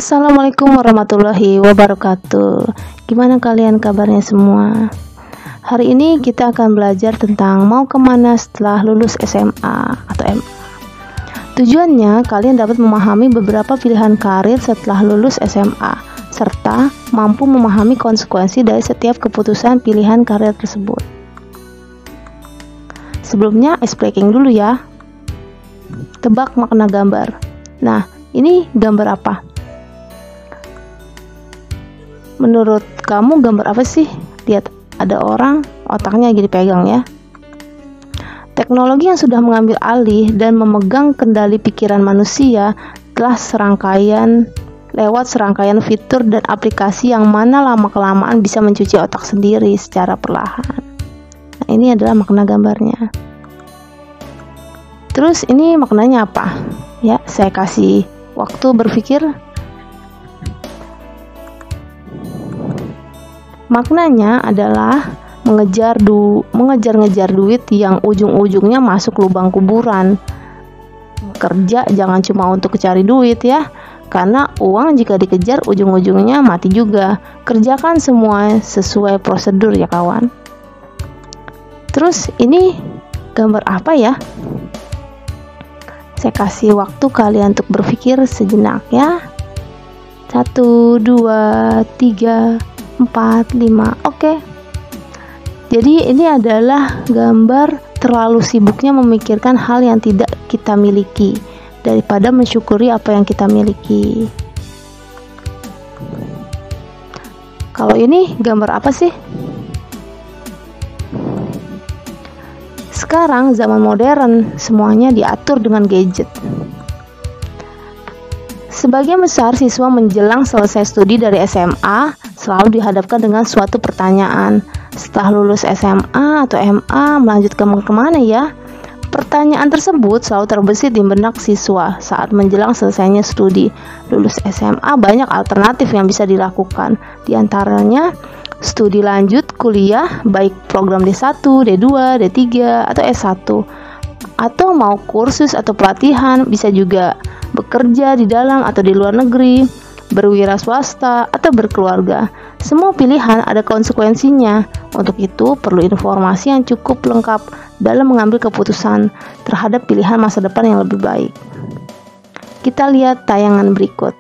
Assalamualaikum warahmatullahi wabarakatuh. Gimana kalian kabarnya semua? Hari ini kita akan belajar tentang mau kemana setelah lulus SMA atau MA. Tujuannya kalian dapat memahami beberapa pilihan karir setelah lulus SMA, serta mampu memahami konsekuensi dari setiap keputusan pilihan karir tersebut. Sebelumnya ice breaking dulu ya. Tebak makna gambar. Nah, ini gambar apa? Menurut kamu gambar apa sih? Lihat, ada orang otaknya lagi dipegang ya. Teknologi yang sudah mengambil alih dan memegang kendali pikiran manusia telah lewat serangkaian fitur dan aplikasi yang mana lama-kelamaan bisa mencuci otak sendiri secara perlahan. Nah, ini adalah makna gambarnya. Terus ini maknanya apa? Ya, saya kasih waktu berpikir. Maknanya adalah mengejar-ngejar duit yang ujung-ujungnya masuk lubang kuburan. Kerja jangan cuma untuk cari duit ya, karena uang jika dikejar ujung-ujungnya mati juga. Kerjakan semua sesuai prosedur ya kawan. Terus ini gambar apa ya? Saya kasih waktu kalian untuk berpikir sejenak ya. 1, 2, 3, 4, 5. Oke. Jadi ini adalah gambar terlalu sibuknya memikirkan hal yang tidak kita miliki daripada mensyukuri apa yang kita miliki. Kalau ini gambar apa sih? Sekarang zaman modern, semuanya diatur dengan gadget. Sebagian besar siswa menjelang selesai studi dari SMA selalu dihadapkan dengan suatu pertanyaan. Setelah lulus SMA atau MA, melanjutkan kemana ya? Pertanyaan tersebut selalu terbesit di benak siswa saat menjelang selesainya studi. Lulus SMA banyak alternatif yang bisa dilakukan. Di antaranya studi lanjut kuliah, baik program D1, D2, D3, atau S1. Atau mau kursus atau pelatihan, bisa juga bekerja di dalam atau di luar negeri, berwira swasta, atau berkeluarga. Semua pilihan ada konsekuensinya. Untuk itu, perlu informasi yang cukup lengkap dalam mengambil keputusan terhadap pilihan masa depan yang lebih baik. Kita lihat tayangan berikut.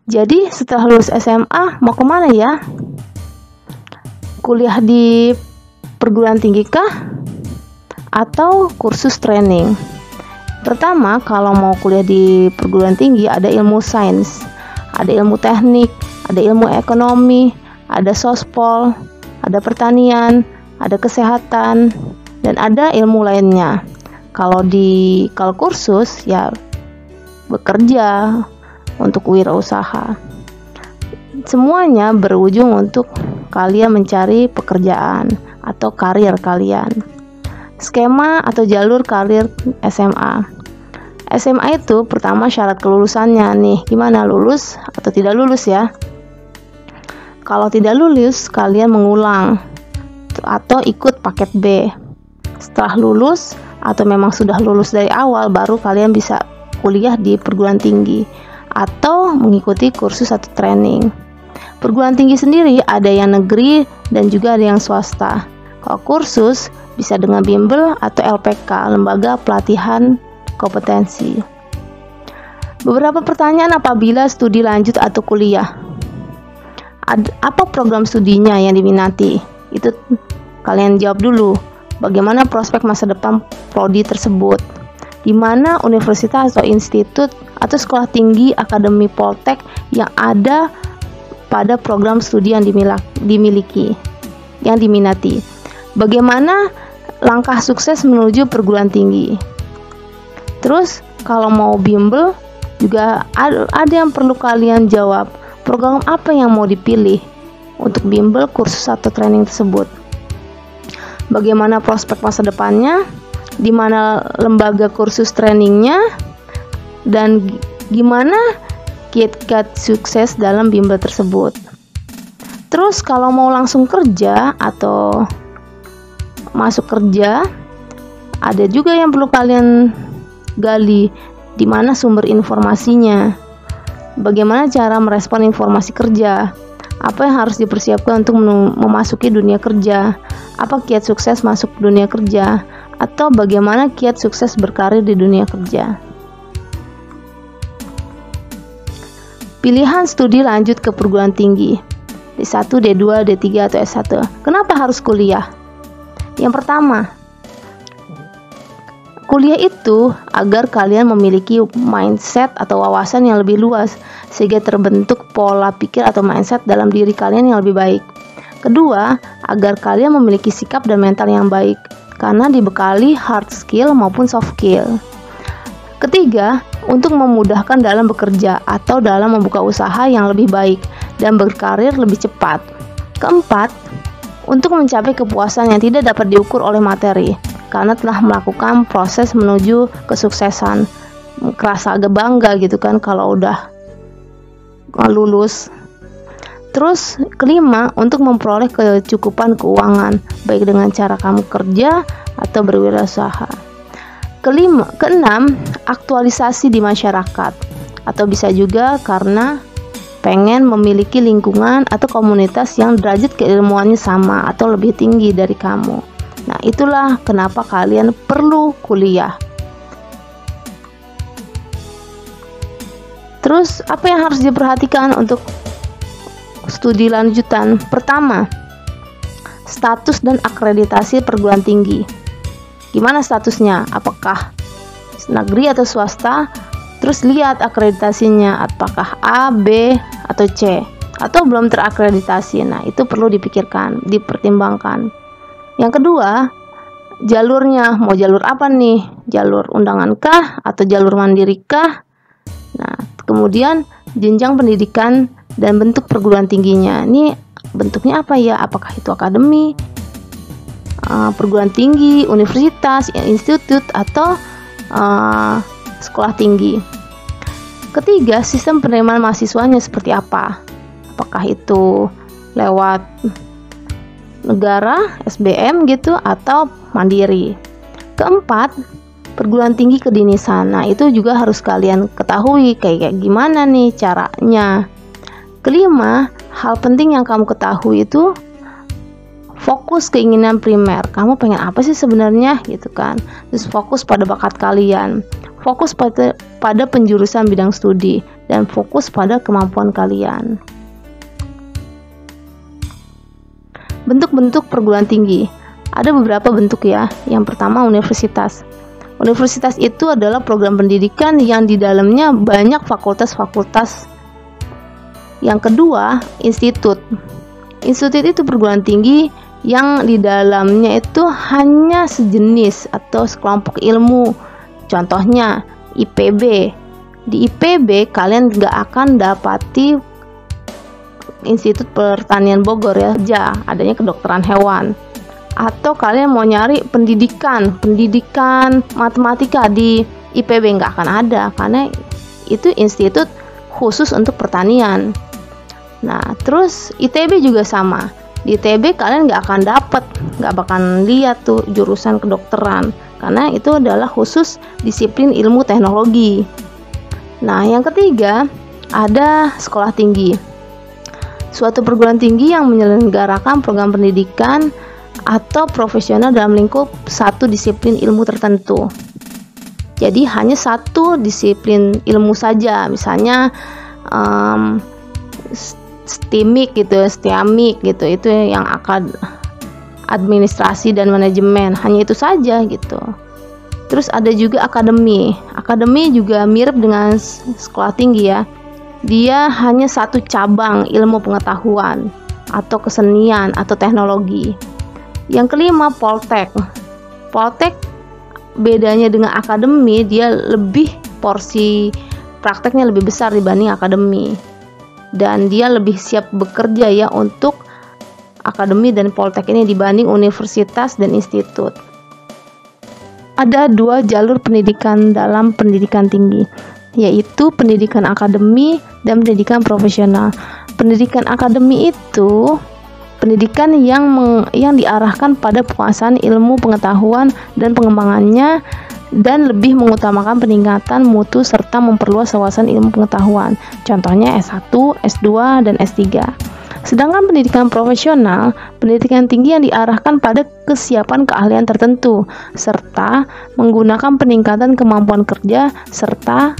Jadi, setelah lulus SMA, mau kemana ya? Kuliah di perguruan tinggi kah? Atau kursus training? Pertama, kalau mau kuliah di perguruan tinggi, ada ilmu sains, ada ilmu teknik, ada ilmu ekonomi, ada sospol, ada pertanian, ada kesehatan, dan ada ilmu lainnya. Kalau kursus, ya bekerja untuk wirausaha. Semuanya berujung untuk kalian mencari pekerjaan atau karir kalian. Skema atau jalur karir SMA. SMA itu pertama syarat kelulusannya nih, gimana lulus atau tidak lulus ya? Kalau tidak lulus, kalian mengulang atau ikut paket B. Setelah lulus atau memang sudah lulus dari awal, baru kalian bisa kuliah di perguruan tinggi atau mengikuti kursus atau training. Perguruan tinggi sendiri ada yang negeri dan juga ada yang swasta. Kalau kursus bisa dengan bimbel atau LPK, lembaga pelatihan kompetensi. Beberapa pertanyaan apabila studi lanjut atau kuliah. Apa program studinya yang diminati? Itu kalian jawab dulu. Bagaimana prospek masa depan prodi tersebut? Di mana universitas atau institut atau sekolah tinggi akademi Poltek yang ada pada program studi yang diminati. Bagaimana langkah sukses menuju perguruan tinggi? Terus kalau mau bimbel juga ada yang perlu kalian jawab. Program apa yang mau dipilih untuk bimbel kursus atau training tersebut? Bagaimana prospek masa depannya? Di mana lembaga kursus trainingnya? Dan gimana kiat-kiat sukses dalam bimbel tersebut? Terus kalau mau langsung kerja atau masuk kerja, ada juga yang perlu kalian gali. di mana sumber informasinya, bagaimana cara merespon informasi kerja, apa yang harus dipersiapkan untuk memasuki dunia kerja, apa kiat sukses masuk dunia kerja, atau bagaimana kiat sukses berkarir di dunia kerja. Pilihan studi lanjut ke perguruan tinggi, D1, D2, D3, atau S1. Kenapa harus kuliah? Yang pertama, kuliah itu agar kalian memiliki mindset atau wawasan yang lebih luas, sehingga terbentuk pola pikir atau mindset dalam diri kalian yang lebih baik. Kedua, agar kalian memiliki sikap dan mental yang baik, karena dibekali hard skill maupun soft skill. Ketiga, untuk memudahkan dalam bekerja atau dalam membuka usaha yang lebih baik dan berkarir lebih cepat. Keempat, untuk mencapai kepuasan yang tidak dapat diukur oleh materi, karena telah melakukan proses menuju kesuksesan. Kerasa agak bangga gitu kan kalau udah lulus. Terus kelima, untuk memperoleh kecukupan keuangan, baik dengan cara kamu kerja atau berwirausaha. Keenam, aktualisasi di masyarakat, atau bisa juga karena pengen memiliki lingkungan atau komunitas yang derajat keilmuannya sama atau lebih tinggi dari kamu. Nah, itulah kenapa kalian perlu kuliah. Terus, apa yang harus diperhatikan untuk studi lanjutan? Pertama, status dan akreditasi perguruan tinggi. Gimana statusnya? Apakah negeri atau swasta? Terus lihat akreditasinya, apakah A, B, atau C, atau belum terakreditasi. Nah, itu perlu dipikirkan, dipertimbangkan. Yang kedua, jalurnya, mau jalur apa nih? Jalur undangan kah atau jalur mandiri kah? Nah, kemudian jenjang pendidikan dan bentuk perguruan tingginya. Ini bentuknya apa ya? Apakah itu akademi, perguruan tinggi, universitas, institut, atau sekolah tinggi. Ketiga, sistem penerimaan mahasiswanya seperti apa? Apakah itu lewat negara, SBM gitu, atau mandiri? Keempat, perguruan tinggi kedinasan. Nah, itu juga harus kalian ketahui kayak gimana nih caranya. Kelima, hal penting yang kamu ketahui itu fokus keinginan primer. Kamu pengen apa sih sebenarnya gitu kan. Terus fokus pada bakat kalian, fokus pada penjurusan bidang studi, dan fokus pada kemampuan kalian. Bentuk-bentuk perguruan tinggi. Ada beberapa bentuk ya. Yang pertama, universitas. Universitas itu adalah program pendidikan yang di dalamnya banyak fakultas-fakultas. Yang kedua, institut. Institut itu perguruan tinggi yang di dalamnya itu hanya sejenis atau sekelompok ilmu. Contohnya IPB. Di IPB kalian nggak akan dapati Institut Pertanian Bogor ya, adanya kedokteran hewan. Atau kalian mau nyari pendidikan matematika di IPB, nggak akan ada, karena itu institut khusus untuk pertanian. Nah, terus ITB juga sama. Di ITB kalian nggak bakalan lihat tuh jurusan kedokteran, karena itu adalah khusus disiplin ilmu teknologi. Nah, yang ketiga, ada sekolah tinggi. Suatu perguruan tinggi yang menyelenggarakan program pendidikan atau profesional dalam lingkup satu disiplin ilmu tertentu. Jadi hanya satu disiplin ilmu saja, misalnya STEMIC gitu, itu yang akan administrasi dan manajemen, hanya itu saja gitu. Terus ada juga akademi juga mirip dengan sekolah tinggi ya. Dia hanya satu cabang ilmu pengetahuan atau kesenian atau teknologi. Yang kelima, Poltek bedanya dengan akademi, dia lebih porsi prakteknya lebih besar dibanding akademi. Dan dia lebih siap bekerja ya untuk akademi dan Poltek ini dibanding universitas dan institut. Ada dua jalur pendidikan dalam pendidikan tinggi, yaitu pendidikan akademi dan pendidikan profesional. Pendidikan akademi itu pendidikan yang diarahkan pada penguasaan ilmu pengetahuan dan pengembangannya dan lebih mengutamakan peningkatan mutu serta memperluas wawasan ilmu pengetahuan. Contohnya S1, S2, dan S3. Sedangkan pendidikan profesional, pendidikan tinggi yang diarahkan pada kesiapan keahlian tertentu, serta menggunakan peningkatan kemampuan kerja, serta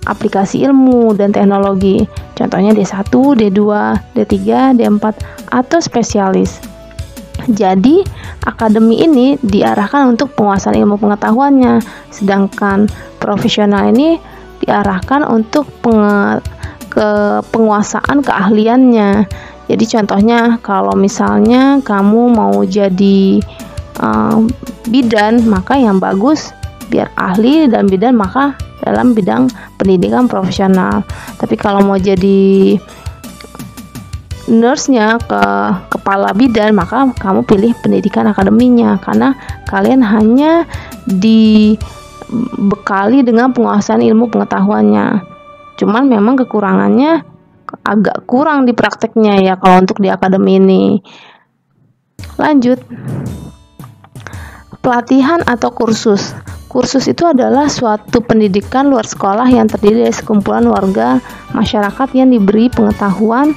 aplikasi ilmu dan teknologi. Contohnya D1, D2, D3, D4, atau spesialis. Jadi, akademi ini diarahkan untuk penguasaan ilmu pengetahuannya, sedangkan profesional ini diarahkan untuk penguasaan keahliannya. Jadi contohnya kalau misalnya kamu mau jadi bidan, maka yang bagus biar ahli dan bidan maka dalam bidang pendidikan profesional. Tapi kalau mau jadi nurse-nya kepala bidan, maka kamu pilih pendidikan akademinya, karena kalian hanya dibekali dengan penguasaan ilmu pengetahuannya. Cuman memang kekurangannya agak kurang di prakteknya ya kalau untuk di akademi ini. Lanjut, pelatihan atau kursus. Kursus itu adalah suatu pendidikan luar sekolah yang terdiri dari sekumpulan warga masyarakat yang diberi pengetahuan,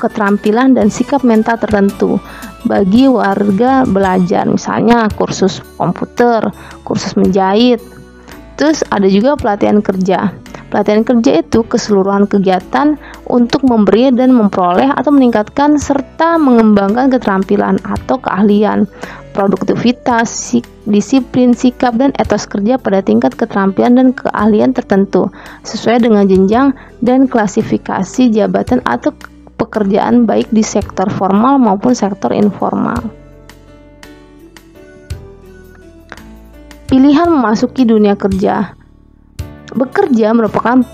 keterampilan, dan sikap mental tertentu bagi warga belajar. Misalnya kursus komputer, kursus menjahit. Terus ada juga pelatihan kerja. Pelatihan kerja itu keseluruhan kegiatan untuk memberi dan memperoleh atau meningkatkan serta mengembangkan keterampilan atau keahlian, produktivitas, disiplin, sikap, dan etos kerja pada tingkat keterampilan dan keahlian tertentu sesuai dengan jenjang dan klasifikasi jabatan atau pekerjaan baik di sektor formal maupun sektor informal. Pilihan memasuki dunia kerja. Bekerja merupakan